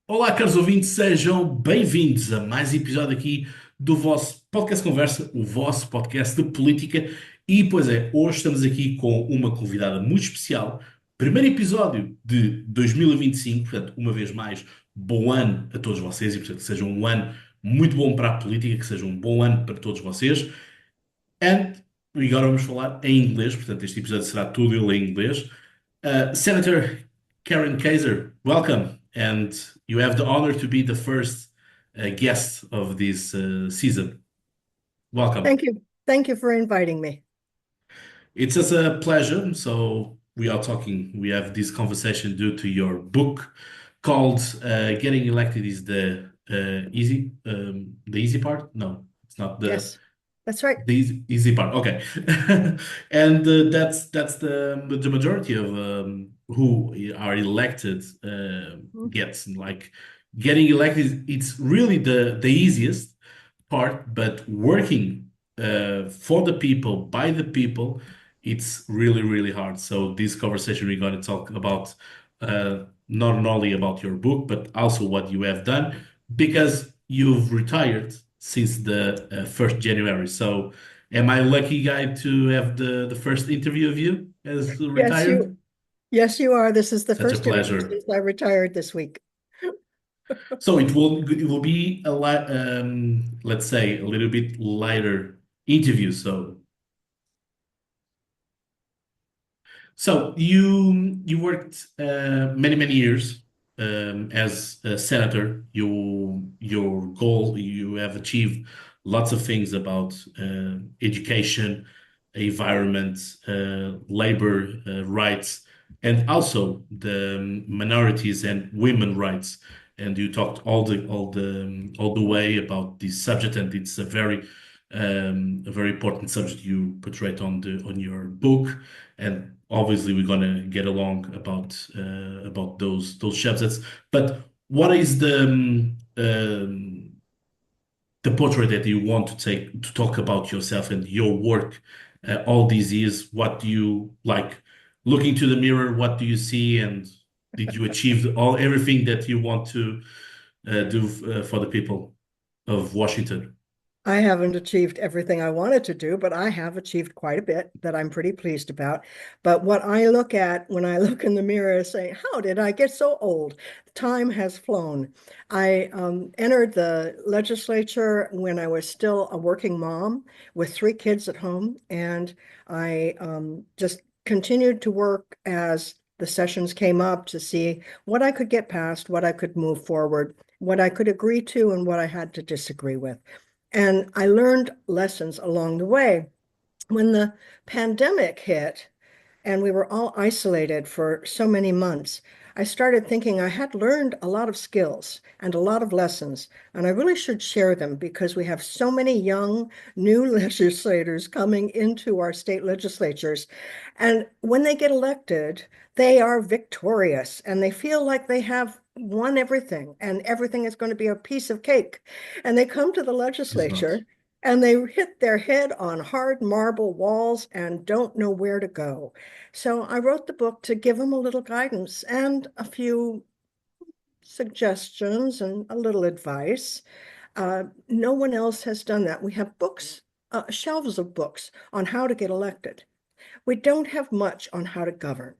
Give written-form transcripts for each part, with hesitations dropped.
Olá, caros ouvintes, sejam bem-vindos a mais um episódio aqui do vosso podcast Conversa, o vosso podcast de política. E, pois é, hoje estamos aqui com uma convidada muito especial. Primeiro episódio de 2025, portanto, uma vez mais, bom ano a todos vocês e, portanto, que seja um ano muito bom para a política, que seja um bom ano para todos vocês. E agora vamos falar em inglês, portanto, este episódio será todo ele em inglês. Senator Karen Keiser, welcome. And you have the honor to be the first guest of this season. Welcome. Thank you. Thank you for inviting me. It's just a pleasure. So we are talking, we have this conversation due to your book called Getting Elected is the easy part? No, it's not Yes, that's right. the easy part. Okay. And that's the majority of who are elected Mhm. gets like getting elected. It's really the easiest part, but working for the people by the people, it's really hard. So this conversation we're going to talk about not only about your book, but also what you have done because you've retired since the 1st January. So am I lucky guy to have the first interview of you as Yes, retired? you are. This is the Such a first interview pleasure. since I retired this week. So it will be a lot, let's say a little bit lighter interview. So you worked many years as a senator. Your goal you have achieved lots of things about education, environment, labor rights, and also the minorities and women rights. And you talked all the way about this subject, and it's a very important subject you portrayed on your book, and obviously we're gonna get along about those subjects. But what is the portrait that you want to take to talk about yourself and your work all these years? What do you like? Looking to the mirror, what do you see, and did you achieve everything that you want to do for the people of Washington? I haven't achieved everything I wanted to do, but I have achieved quite a bit that I'm pretty pleased about. But what I look at when I look in the mirror is saying, how did I get so old? Time has flown. I entered the legislature when I was still a working mom with three kids at home, and I just continued to work as the sessions came up to see what I could get past, what I could move forward, what I could agree to, and what I had to disagree with. And I learned lessons along the way. When the pandemic hit and we were all isolated for so many months, I started thinking I had learned a lot of skills and a lot of lessons, and I really should share them because we have so many young new legislators coming into our state legislatures. And when they get elected, they are victorious and they feel like they have won everything and everything is going to be a piece of cake. And they come to the It's not. legislature and they hit their head on hard marble walls and don't know where to go. So I wrote the book to give them a little guidance and a few suggestions and a little advice. No one else has done that. We have books, shelves of books on how to get elected. We don't have much on how to govern,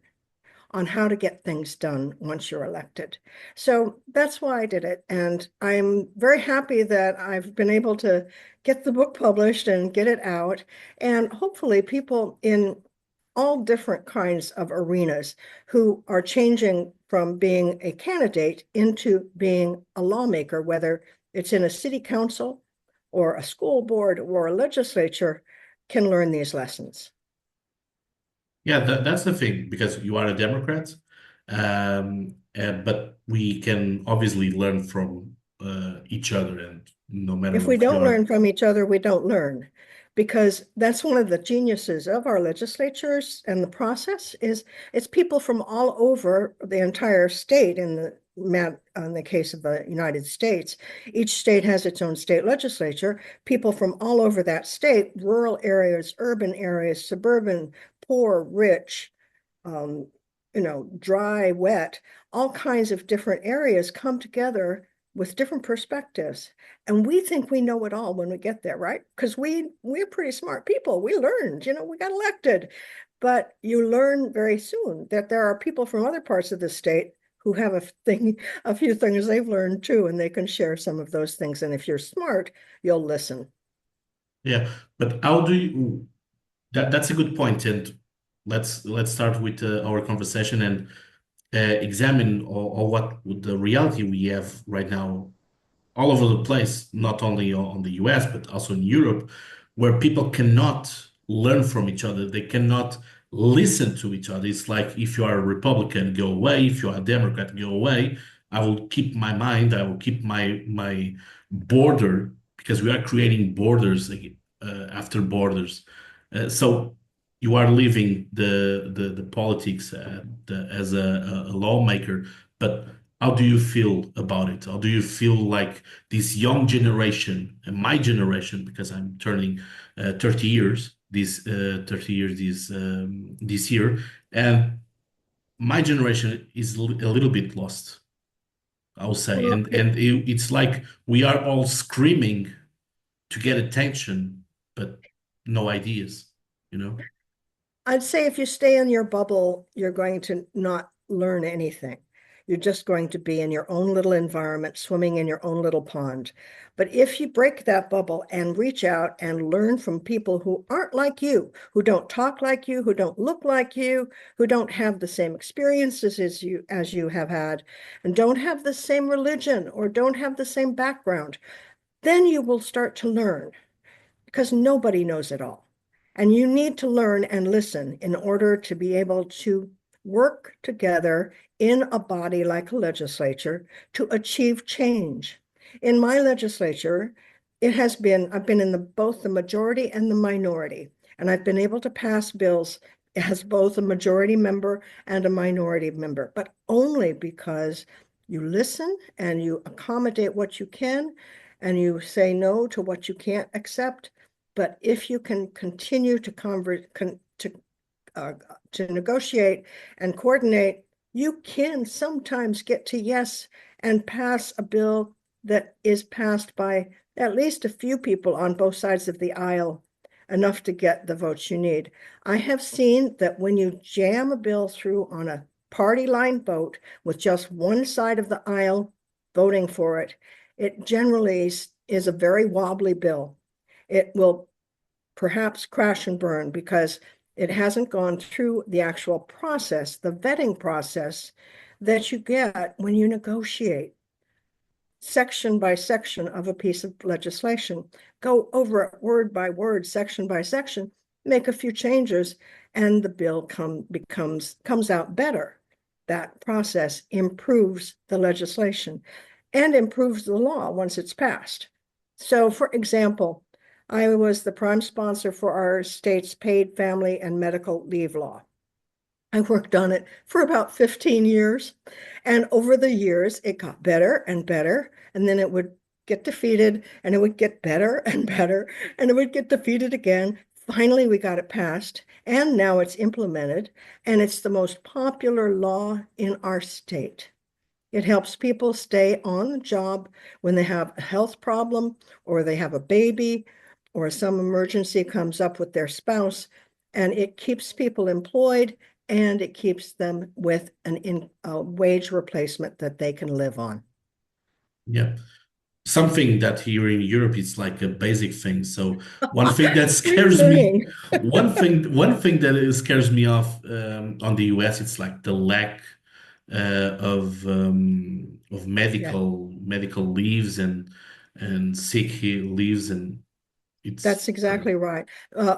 on how to get things done once you're elected. So that's why I did it. And I'm very happy that I've been able to get the book published and get it out. And hopefully, people in all different kinds of arenas who are changing from being a candidate into being a lawmaker, whether it's in a city council or a school board or a legislature, can learn these lessons. Yeah, that's the thing because you are a Democrat, but we can obviously learn from each other, and no matter If we if don't you're. learn from each other, we don't learn. Because that's one of the geniuses of our legislatures and the process is it's people from all over the entire state in the case of the United States. Each state has its own state legislature. People from all over that state, rural areas, urban areas, suburban, poor, rich, um, dry, wet, all kinds of different areas come together with different perspectives. And we think we know it all when we get there, right? Because we're pretty smart people. We learned, we got elected. But you learn very soon that there are people from other parts of the state who have a few things they've learned too, and they can share some of those things. And if you're smart, you'll listen. Yeah, but how do you? That's a good point, and let's start with our conversation and examine or what the reality we have right now all over the place, not only on the US, but also in Europe, where people cannot learn from each other. They cannot listen to each other. It's like if you are a Republican, go away. If you are a Democrat, go away. I will keep my mind. I will keep my border because we are creating borders after borders. So you are leaving the politics as a lawmaker, but how do you feel about it? How do you feel like this young generation, and my generation, because I'm turning 30 years, this 30 years this year, and my generation is a little bit lost, I'll say, Well, and it's like we are all screaming to get attention, but no ideas, you know? I'd say if you stay in your bubble, you're going to not learn anything. You're just going to be in your own little environment, swimming in your own little pond. But if you break that bubble and reach out and learn from people who aren't like you, who don't talk like you, who don't look like you, who don't have the same experiences as you have had, and don't have the same religion or don't have the same background, then you will start to learn because nobody knows it all. And you need to learn and listen in order to be able to work together in a body like a legislature to achieve change. In my legislature, I've been in both the majority and the minority, and I've been able to pass bills as both a majority member and a minority member, but only because you listen and you accommodate what you can and you say no to what you can't accept. But if you can continue to uh, to negotiate and coordinate, you can sometimes get to yes and pass a bill that is passed by at least a few people on both sides of the aisle, enough to get the votes you need. I have seen that when you jam a bill through on a party line vote with just one side of the aisle voting for it, it generally is a very wobbly bill. It will perhaps crash and burn because it hasn't gone through the actual process, the vetting process that you get when you negotiate section by section of a piece of legislation. Go over it word by word, section by section, make a few changes, and the bill comes out better. That process improves the legislation and improves the law once it's passed. So, for example, I was the prime sponsor for our state's paid family and medical leave law. I worked on it for about 15 years. And over the years, it got better and better. And then it would get defeated and it would get better and better. And it would get defeated again. Finally, we got it passed. And now it's implemented. And it's the most popular law in our state. It helps people stay on the job when they have a health problem or they have a baby or some emergency comes up with their spouse. And it keeps people employed and it keeps them with a wage replacement that they can live on. Yeah. Something that here in Europe is like a basic thing. So one thing that What are you scares me, learning? one thing that scares me off on the US, it's like the lack of Yeah. medical leaves and sick leaves, and it's That's exactly right.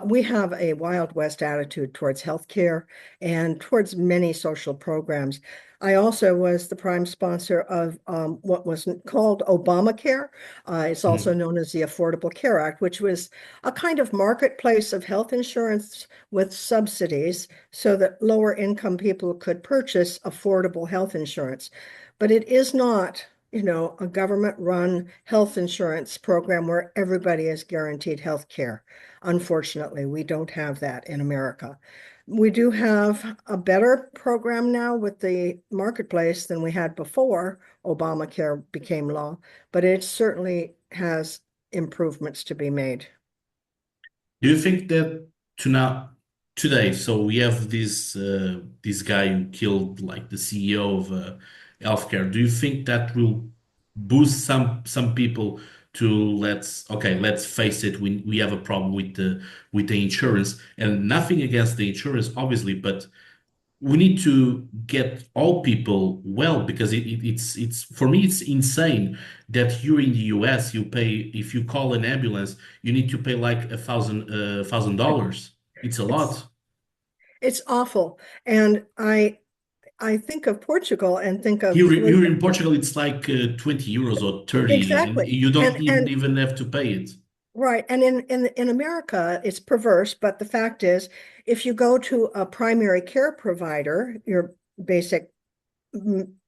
We have a Wild West attitude towards healthcare and towards many social programs. I also was the prime sponsor of what was called Obamacare. It's also mm, known as the Affordable Care Act, which was a kind of marketplace of health insurance with subsidies so that lower income people could purchase affordable health insurance. But it is not a government-run health insurance program where everybody is guaranteed health care. Unfortunately, we don't have that in America. We do have a better program now with the marketplace than we had before Obamacare became law, but it certainly has improvements to be made. Do you think that to now today, so we have this guy who killed like the CEO of healthcare. Do you think that will boost some people to let's face it, we have a problem with the insurance and nothing against the insurance, obviously, but we need to get all people well because it's for me it's insane that here in the US you pay if you call an ambulance you need to pay like $1,000. It's a It's lot. it's awful. And I think of Portugal and think Here of here living in Portugal it's like 20 euros or 30 and exactly. you don't And even have to pay it. right. And in America, it's perverse, but the fact is, if you go to a primary care provider, your basic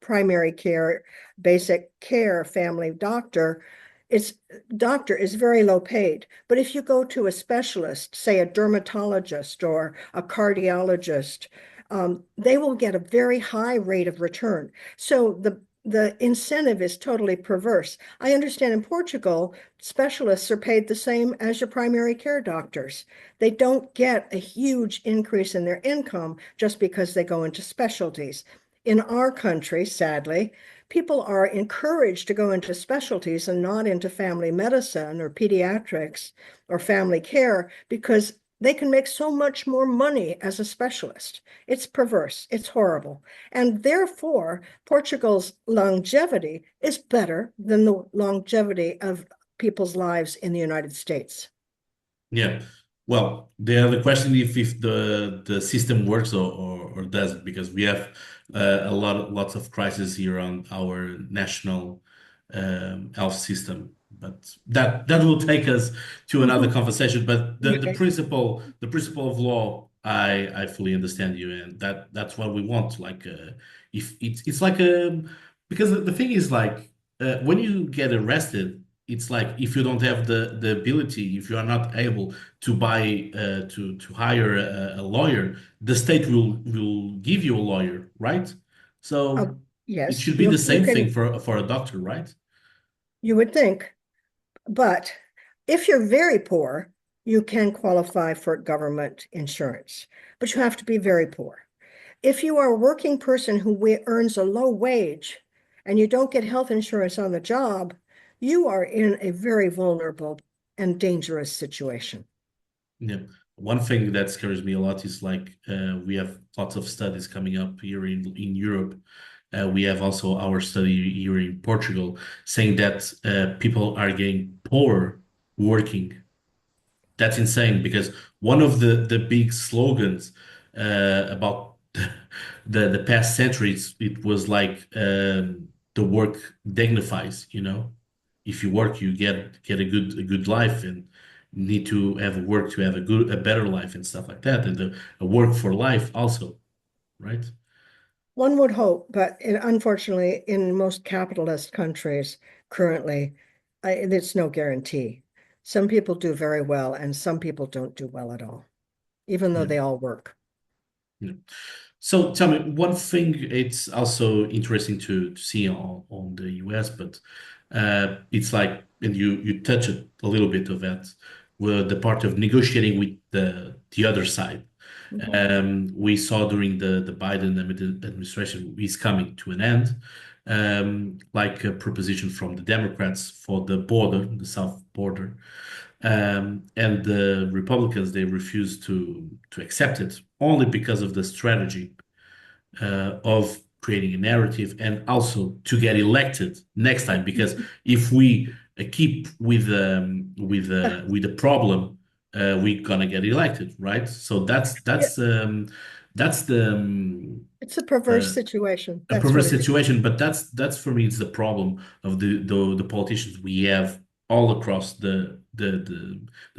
primary care, basic care family doctor, it's doctor is very low paid. But if you go to a specialist, say a dermatologist or a cardiologist, they will get a very high rate of return. So the incentive is totally perverse. I understand in Portugal, specialists are paid the same as your primary care doctors. They don't get a huge increase in their income just because they go into specialties. In our country, sadly, people are encouraged to go into specialties and not into family medicine or pediatrics or family care because they can make so much more money as a specialist. It's perverse, it's horrible. And therefore, Portugal's longevity is better than the longevity of people's lives in the United States. Yeah. Well, the other question if the system works or doesn't, because we have lots of crises here on our national health system. But that will take us to another conversation. But Okay. the principle of law, I fully understand you, and that's what we want. Like if it's like a because the thing is like when you get arrested it's like if you don't have the ability, if you are not able to buy to hire a lawyer, the state will give you a lawyer, right? Uh, So it yes, should be the you same thing can, for a doctor, right? you would think. But if you're very poor, you can qualify for government insurance, but you have to be very poor. If you are a working person who earns a low wage and you don't get health insurance on the job, you are in a very vulnerable and dangerous situation. Yeah. One thing that scares me a lot is like we have lots of studies coming up here in Europe. We have also our study here in Portugal saying that people are getting poor working. That's insane because one of the big slogans about the past centuries it was like the work dignifies, you know. If you work, you get a good life and need to have work to have a better life and stuff like that, and a work for life also, right? One would hope, but unfortunately, in most capitalist countries currently, it's no guarantee. Some people do very well, and some people don't do well at all, even though Yeah. they all work. Yeah. So tell me, one thing it's also interesting to see on the US, but it's like, and you touch it a little bit of that, where the part of negotiating with the other side. Mhm. We saw during the Biden administration is coming to an end, like a proposition from the Democrats for the border, the south border. And the Republicans, they refused to accept it only because of the strategy of creating a narrative and also to get elected next time. Because if we keep with the problem, we're gonna get elected, right? So Yeah, that's the it's a perverse uh, situation. a That's what perverse it is. situation, but that's for me it's the problem of the politicians we have all across the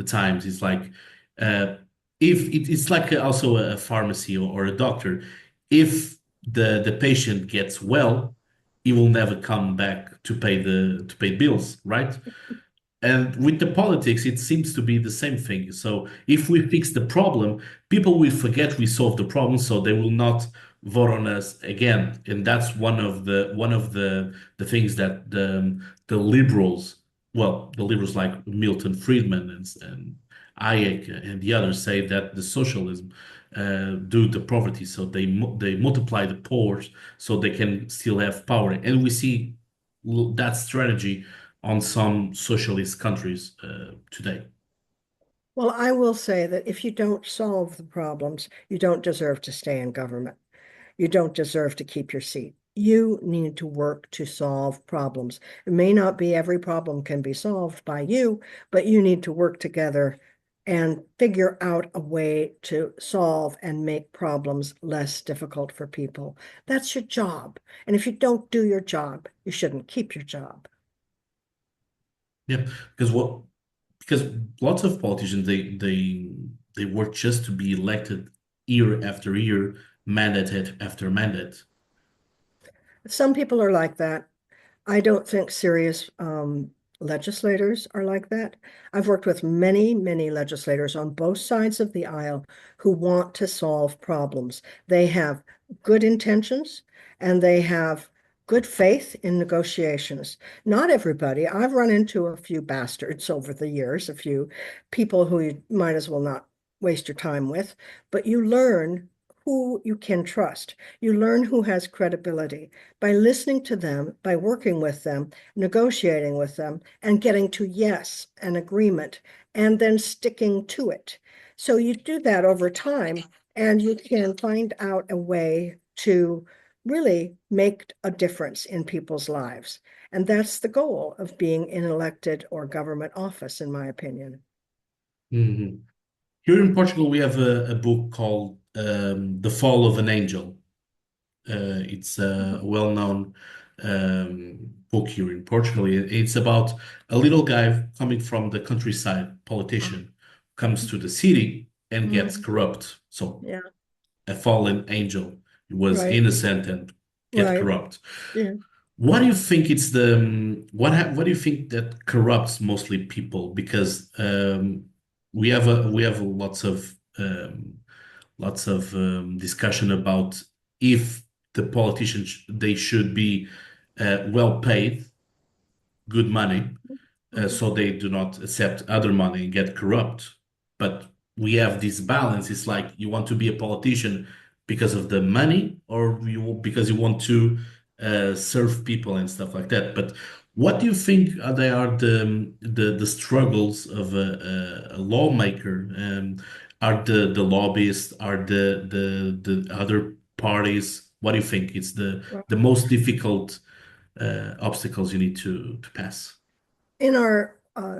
times. It's like uh, if it's like also a pharmacy or a doctor. If the patient gets well, he will never come back to pay bills, right? And with the politics, it seems to be the same thing. So if we fix the problem, people will forget we solved the problem, so they will not vote on us again. And that's one of the things that the liberals, well, the liberals like Milton Friedman and Hayek and the others say that the socialism do the poverty, so they multiply the poor so they can still have power. And we see that strategy on some socialist countries today. Well, I will say that if you don't solve the problems, you don't deserve to stay in government. You don't deserve to keep your seat. You need to work to solve problems. It may not be every problem can be solved by you, but you need to work together and figure out a way to solve and make problems less difficult for people. That's your job. And if you don't do your job, you shouldn't keep your job. Yeah, because what because lots of politicians they work just to be elected year after year, mandate after mandate. Some people are like that. I don't think serious legislators are like that. I've worked with many, many legislators on both sides of the aisle who want to solve problems. They have good intentions and they have good faith in negotiations. Not everybody. I've run into a few bastards over the years, a few people who you might as well not waste your time with, but you learn who you can trust. You learn who has credibility by listening to them, by working with them, negotiating with them, and getting to yes, an agreement, and then sticking to it. So you do that over time, and you can find out a way to really make a difference in people's lives. And that's the goal of being in elected or government office, in my opinion. Mhm. Here in Portugal, we have a book called The Fall of an Angel. It's a well-known book here in Portugal. It's about a little guy coming from the countryside, politician, comes to the city and gets Mhm. corrupt. So Yeah, a fallen angel. He was right, innocent and get right. corrupt. Yeah. What do you think it's the what do you think that corrupts mostly people? Because we have lots of discussion about if the politicians they should be well paid, good money, Mhm. so they do not accept other money and get corrupt. But we have this balance. It's like you want to be a politician because of the money, or because you want to serve people and stuff like that. But what do you think they are the struggles of a lawmaker? Are the lobbyists? Are the other parties? What do you think? It's the most difficult obstacles you need to pass. In our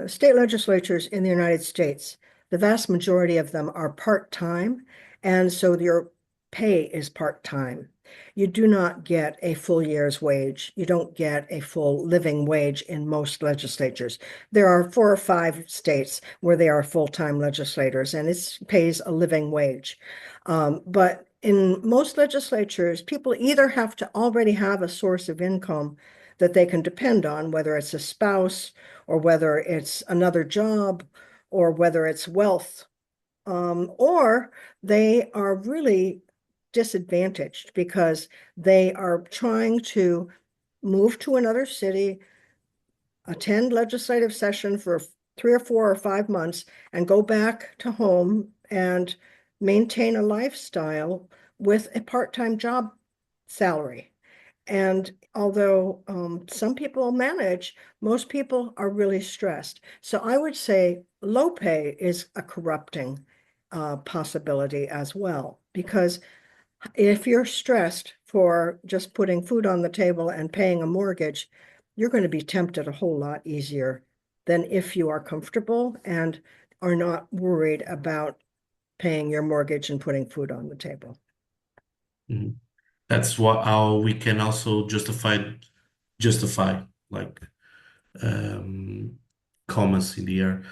state legislatures in the United States, the vast majority of them are part-time, and so your pay is part-time. You do not get a full year's wage. You don't get a full living wage in most legislatures. There are 4 or 5 states where they are full-time legislators, and it pays a living wage. But in most legislatures, people either have to already have a source of income that they can depend on, whether it's a spouse or whether it's another job or whether it's wealth, or they are really disadvantaged because they are trying to move to another city, attend legislative session for 3 or 4 or 5 months, and go back to home and maintain a lifestyle with a part-time job salary. And although some people manage, most people are really stressed. So I would say low pay is a corrupting possibility as well, because if you're stressed for just putting food on the table and paying a mortgage, you're going to be tempted a whole lot easier than if you are comfortable and are not worried about paying your mortgage and putting food on the table. Mhm. That's what how we can also justify like um, commas in the air,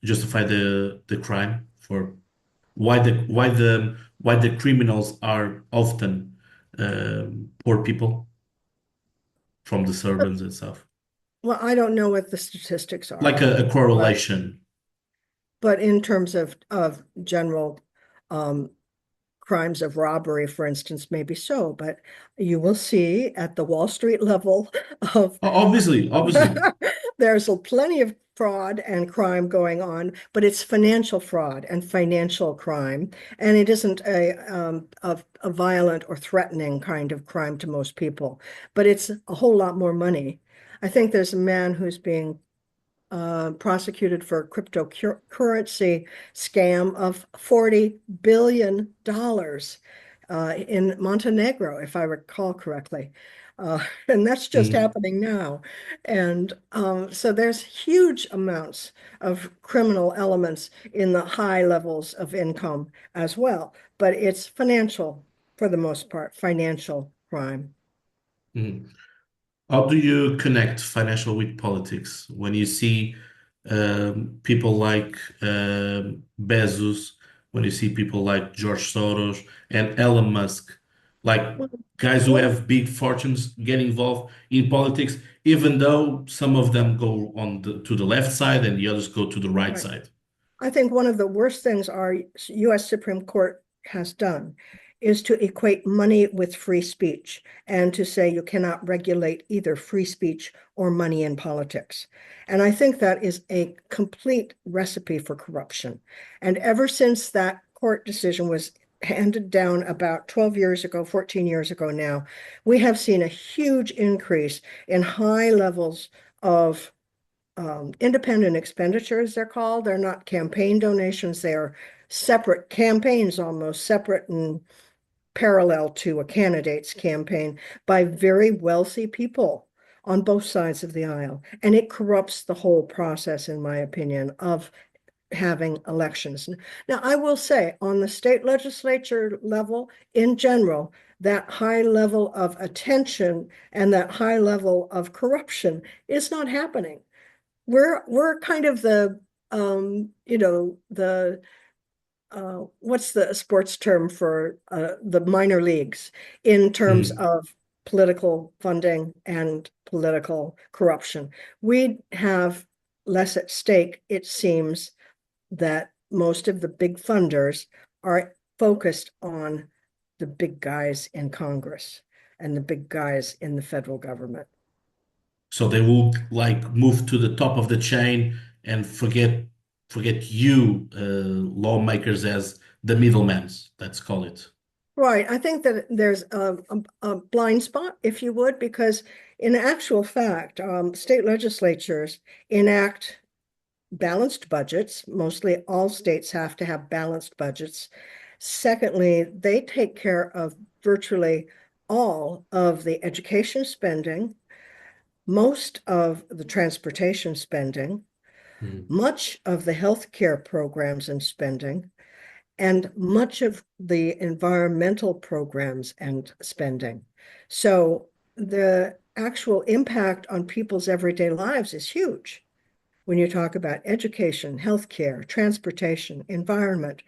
justify the crime for why the criminals are often poor people from the servants and stuff. Well, I don't know what the statistics Like are, a but correlation. in terms of general um, crimes of robbery, for instance, maybe so. But you will see at the Wall Street level of Obviously, obviously. there's plenty of fraud and crime going on, but it's financial fraud and financial crime, and it isn't a violent or threatening kind of crime to most people, but it's a whole lot more money. I think there's a man who's being prosecuted for a cryptocurrency scam of $40 billion in Montenegro, if I recall correctly. And that's just Mm, happening now. And so there's huge amounts of criminal elements in the high levels of income as well. But it's financial, for the most part, financial crime. mm. How do you connect financial with politics when you see people like Bezos, when you see people like George Soros and Elon Musk, like Well, guys who one have big fortunes get involved in politics, even though some of them go to the left side and the others go to the right right. side? I think one of the worst things our US Supreme Court has done is to equate money with free speech and to say you cannot regulate either free speech or money in politics. And I think that is a complete recipe for corruption. And ever since that court decision was handed down about 12 years ago, 14 years ago now, we have seen a huge increase in high levels of independent expenditures, they're called. They're not campaign donations. They are separate campaigns, almost separate and parallel to a candidate's campaign by very wealthy people on both sides of the aisle. And it corrupts the whole process, in my opinion, of having elections. Now, I will say on the state legislature level in general, that high level of attention and that high level of corruption is not happening. We're kind of the the what's the sports term for the minor leagues in terms Mm. of political funding and political corruption. We have less at stake, it seems, that most of the big funders are focused on the big guys in Congress and the big guys in the federal government. So they will like move to the top of the chain and forget you lawmakers as the middlemen. Let's call it. Right. I think that there's a blind spot, if you would, because in actual fact, state legislatures enact balanced budgets. Mostly all states have to have balanced budgets. Secondly, they take care of virtually all of the education spending, most of the transportation spending, Mm. much of the healthcare programs and spending, and much of the environmental programs and spending. So the actual impact on people's everyday lives is huge when you talk about education, healthcare, transportation, environment.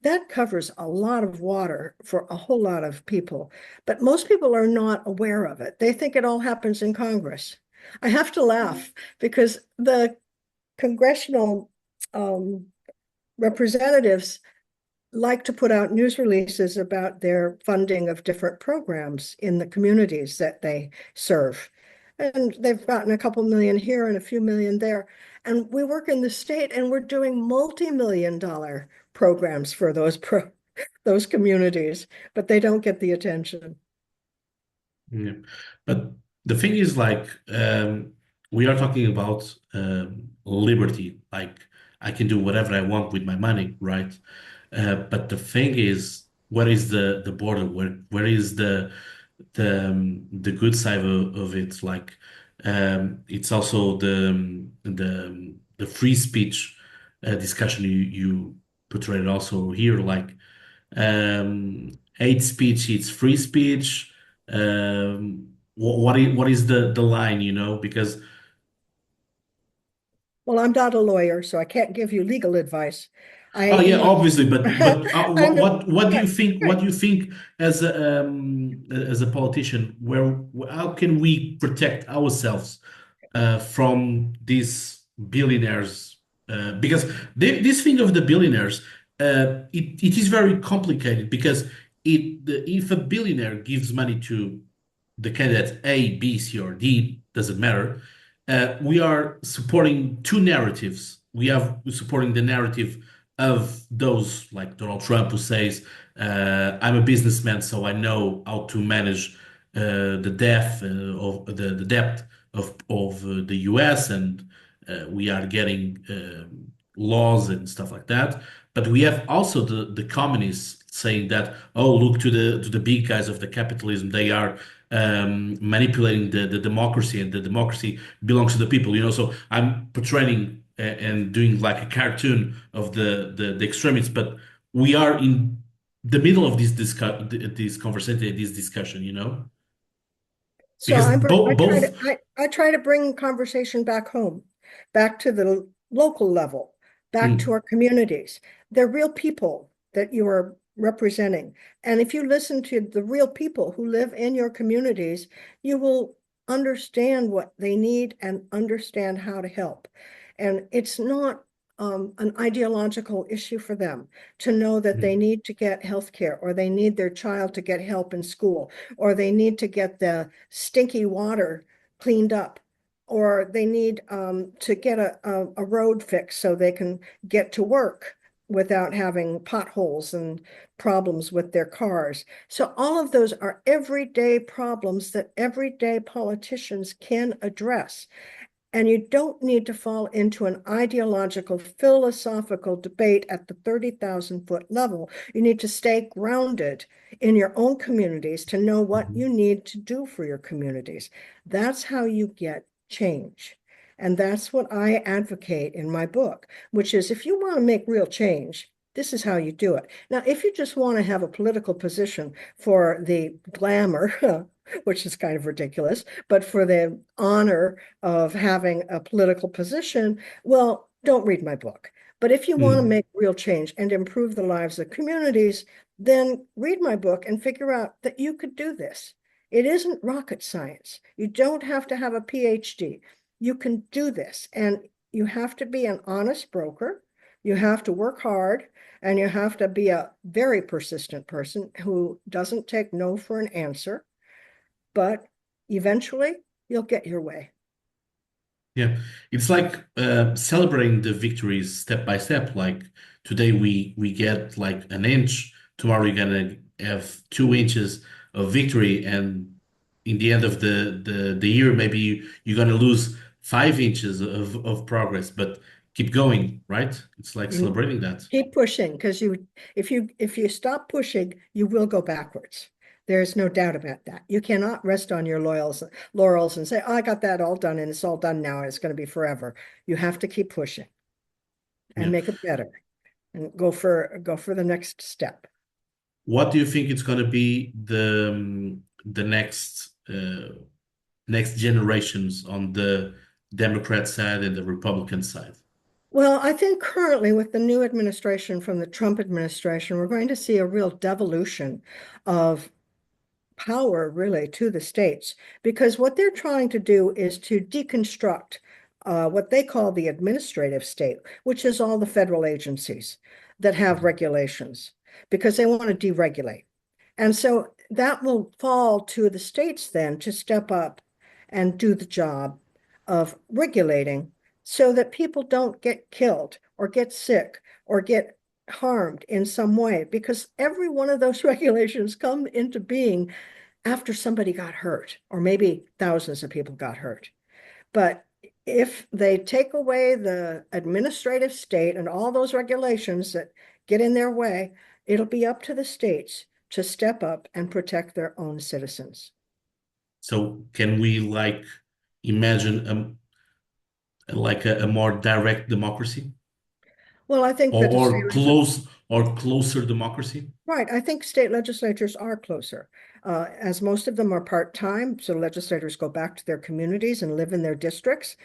That covers a lot of water for a whole lot of people, but most people are not aware of it. They think it all happens in Congress. I have to laugh because the congressional um, representatives like to put out news releases about their funding of different programs in the communities that they serve. And they've gotten a couple million here and a few million there. And we work in the state and we're doing multi-million-dollar programs for those communities, but they don't get the attention. Yeah. But the thing is, like, we are talking about liberty. Like, I can do whatever I want with my money, right? But the thing is, where is the border? Where is the good side of it? Like, it's also the free speech discussion you portrayed also here. Like, hate speech, it's free speech. What is the line, you know? Because Well, I'm not a lawyer, so I can't give you legal advice. oh I yeah, know. obviously, but I'm what do you right, think? What right. do you think as a politician? Where how can we protect ourselves from these billionaires, because this thing of the billionaires, it is very complicated because if a billionaire gives money to the candidate A, B, C, or D, doesn't matter. We are supporting two narratives. We have supporting the narrative of those like Donald Trump, who says, "I'm a businessman, so I know how to manage the debt of the debt of the U.S. and we are getting laws and stuff like that." But we have also the communists saying that, "Oh, look to the big guys of the capitalism. They are manipulating the democracy, and the democracy belongs to the people." So I'm portraying and doing like a cartoon of the extremists, but we are in the middle of this conversation, this discussion. So Because both. I try to bring conversation back home, back to the local level, back to Mm, our communities. They're real people that you are representing. And if you listen to the real people who live in your communities, you will understand what they need and understand how to help. And it's not an ideological issue for them to know that they mm, need to get health care, or they need their child to get help in school, or they need to get the stinky water cleaned up, or they need to get a road fixed so they can get to work without having potholes and problems with their cars. So all of those are everyday problems that everyday politicians can address. And you don't need to fall into an ideological, philosophical debate at the 30,000-foot level. You need to stay grounded in your own communities to know what mhm. you need to do for your communities. That's how you get change. And that's what I advocate in my book, which is if you want to make real change, this is how you do it. Now, if you just want to have a political position for the glamour, which is kind of ridiculous, but for the honor of having a political position, well, don't read my book. But if you want to Mm. make real change and improve the lives of communities, then read my book and figure out that you could do this. It isn't rocket science. You don't have to have a PhD. You can do this. And you have to be an honest broker. You have to work hard, and you have to be a very persistent person who doesn't take no for an answer, but eventually you'll get your way. Yeah, it's like celebrating the victories step by step. Like today we get like an inch. Tomorrow you're gonna have 2 inches of victory, and in the end of the year, maybe you're gonna lose 5 inches of progress. But keep going, right? It's like You celebrating that. keep pushing, because if you stop pushing, you will go backwards. There's no doubt about that. You cannot rest on your laurels and say, "Oh, I got that all done and it's all done now and it's going to be forever." You have to keep pushing and Yeah. make it better and go for the next step. What do you think it's gonna be the next generations on the Democrat side and the Republican side? Well, I think currently with the new administration from the Trump administration, we're going to see a real devolution of power really to the states, because what they're trying to do is to deconstruct what they call the administrative state, which is all the federal agencies that have regulations, because they want to deregulate. And so that will fall to the states then to step up and do the job of regulating so that people don't get killed or get sick or get harmed in some way, because every one of those regulations come into being after somebody got hurt, or maybe thousands of people got hurt. But if they take away the administrative state and all those regulations that get in their way, it'll be up to the states to step up and protect their own citizens. So can we like imagine like a more direct democracy Well, I think that or closer democracy? right. I think state legislatures are closer, as most of them are part-time. So legislators go back to their communities and live in their districts.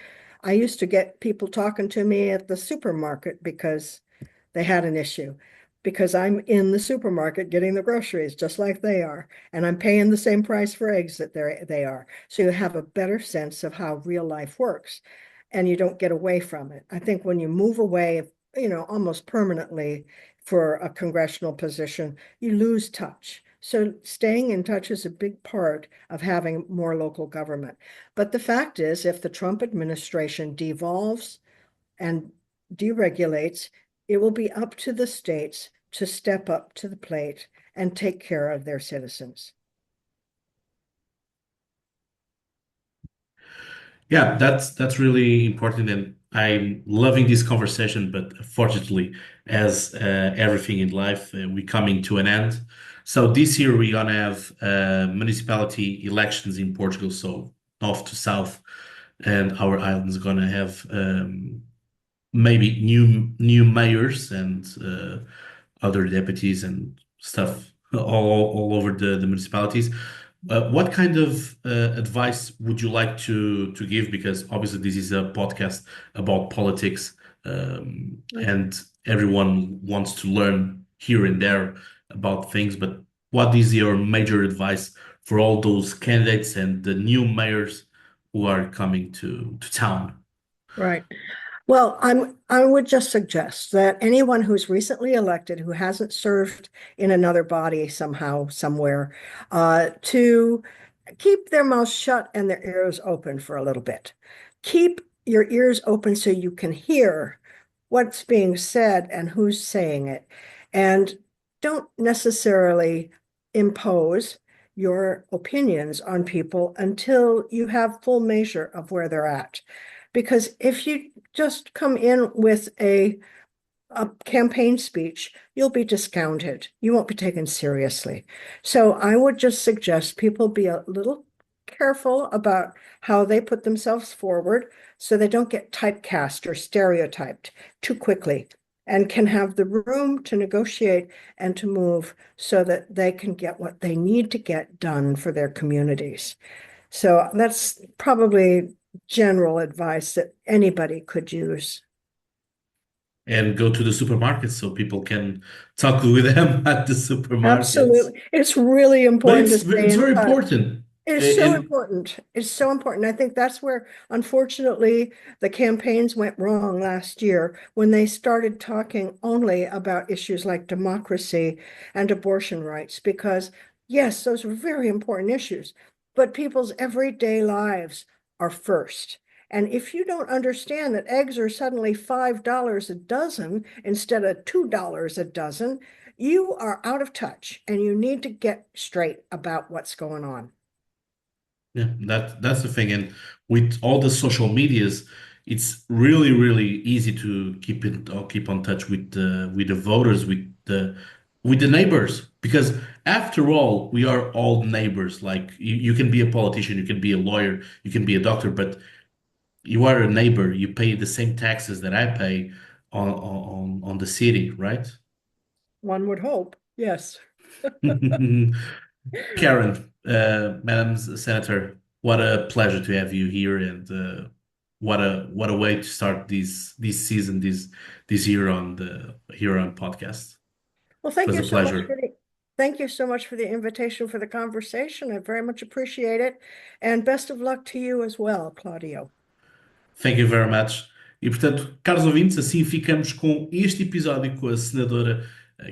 I used to get people talking to me at the supermarket because they had an issue. because I'm in the supermarket getting the groceries just like they are, and I'm paying the same price for eggs that they are. So you have a better sense of how real life works, and you don't get away from it. I think when you move away, almost permanently for a congressional position, you lose touch. So staying in touch is a big part of having more local government. But the fact is, if the Trump administration devolves and deregulates, it will be up to the states to step up to the plate and take care of their citizens. Yeah, that's really important, and I'm loving this conversation. But unfortunately, as everything in life, we coming to an end. So this year we're gonna have municipality elections in Portugal, so north to south, and our island's gonna have maybe new mayors and other deputies and stuff all over the municipalities. What kind of advice would you like to give? Because obviously this is a podcast about politics, and everyone wants to learn here and there about things. But what is your major advice for all those candidates and the new mayors who are coming to town? Right. Well, I would just suggest that anyone who's recently elected who hasn't served in another body somehow, somewhere, to keep their mouth shut and their ears open for a little bit. Keep your ears open so you can hear what's being said and who's saying it. And don't necessarily impose your opinions on people until you have full measure of where they're at. Because if you just come in with a campaign speech, you'll be discounted. You won't be taken seriously. So I would just suggest people be a little careful about how they put themselves forward so they don't get typecast or stereotyped too quickly and can have the room to negotiate and to move so that they can get what they need to get done for their communities. So that's probably general advice that anybody could use. And go to the supermarket so people can talk with them at the supermarkets. Absolutely. It's really But important to stay it's in very touch. important. It's so And important. It's so important. I think that's where, unfortunately, the campaigns went wrong last year when they started talking only about issues like democracy and abortion rights, because yes, those are very important issues, but people's everyday lives are first. And if you don't understand that eggs are suddenly $5 a dozen instead of $2 a dozen, you are out of touch and you need to get straight about what's going on. yeah, that's the thing. And with all the social medias, it's really easy to keep it or keep on touch with the voters, with the neighbors. Because after all, we are all neighbors. Like you can be a politician, you can be a lawyer, you can be a doctor, but you are a neighbor. You pay the same taxes that I pay on the city, right? One would hope, yes. Karen, Madam Senator, what a pleasure to have you here, and what a way to start this season, this year on the here on podcast. Well, It was a pleasure. thank you so much for the invitation for the conversation. I very much appreciate it. And best of luck to you as well, Claudio. Thank you very much. E portanto, caros ouvintes, assim ficamos com este episódio com a senadora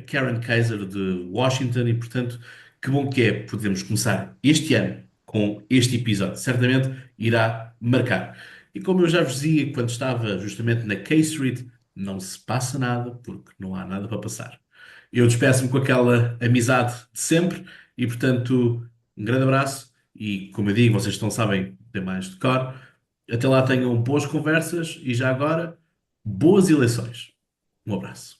Karen Keiser de Washington e portanto, que bom que é podemos começar este ano com este episódio. Certamente irá marcar. E como eu já vos dizia quando estava justamente na K Street, não se passa nada porque não há nada para passar. Eu despeço-me com aquela amizade de sempre e portanto, um grande abraço e como eu digo, vocês não sabem, tem mais de cor. Até lá tenham boas conversas e já agora, boas eleições. Um abraço.